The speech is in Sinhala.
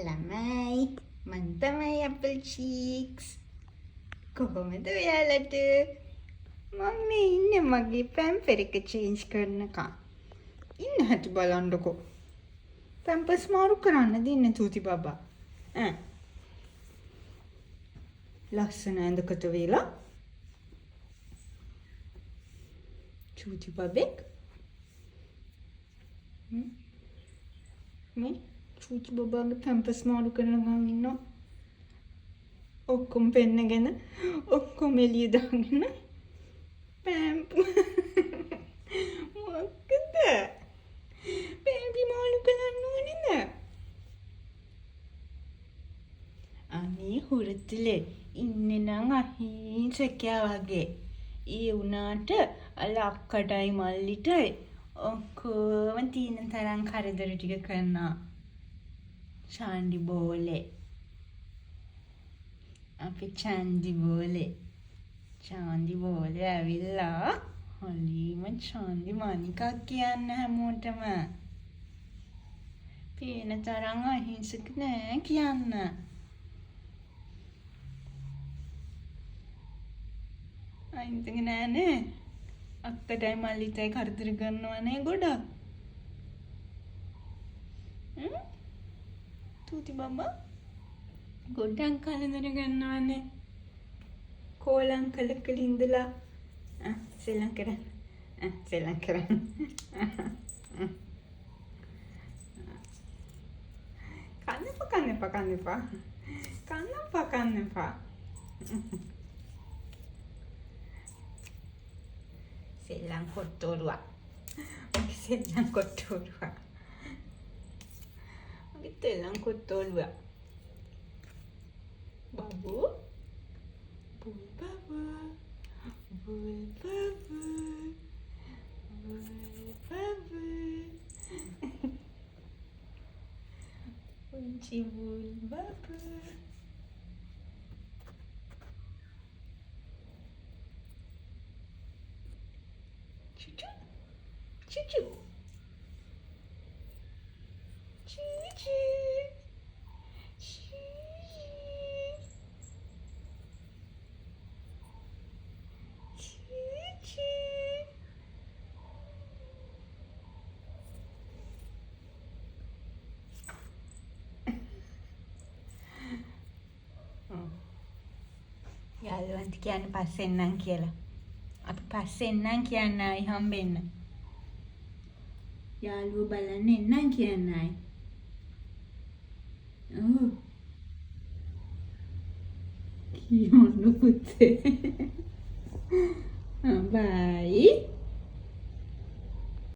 ළමයි මං තමයි ඇපල් චීක්ස් කොහොමද ඔයාලට මම මේ ඉන්නේ මගේ පැම්පර් එක චේන්ජ් කරනකම් ඉන්න හැටි බලන්නකෝ පැම්පර්ස් මාරු කරන්නද ඉන්නේ චූටි බබා ලස්සන ඇඳකට වෙලා චූටි බබෙක් මේ චූටි බබාගේ පැම්පර්ස් මාරු කරනකම් ඉන්නවා ඔක්කොම පෙන්නගෙන ඔක්කොම එළිය දාගෙන පැම්ප් මොකද පැම්පි මාරු කරන්න ඕනේ නෑ අනේ හුරතලේ ඉන්නේ නම් අහිංසකයා වගේ ඒ උනාට අල අක්කටයි මල්ලිටයි ඔක්කොම තීන තරම් කරදර ටික කරනවා චාන්ඩි බෝලේ අපි චාන්ඩි බෝලේ ඇවිල්ලා හොලිම චාන්ඩි මනිකක් කියන්න හැමෝටම පේන තරම් අහිංසක නෑ කියන්න අහිංසක නෑනේ අක්කටයි මල්ලිටයි කරදර කරනවනේ ගොඩක් තූති බබා ගොඩක් කරදර කරනවනේ කෝලං කලකල ඉඳලා සෙල්ලම් කරන්න කන්න එපා සෙල්ලම් කොට්ටෝරුවා මගේ තෙල්ලම් කොට්ටෝරුවා babu bul babu kunci bul babu cucu cucu cucu යාළුවන්ට කියන්න පස්සෙන් නම් කියලා. අපි පස්සෙන් නම් කියන්න ආයි හම්බෙන්න. යාළුවෝ බලන්න එන්නම් කියන්න ආයි. කියන්න පුතේ. බයි.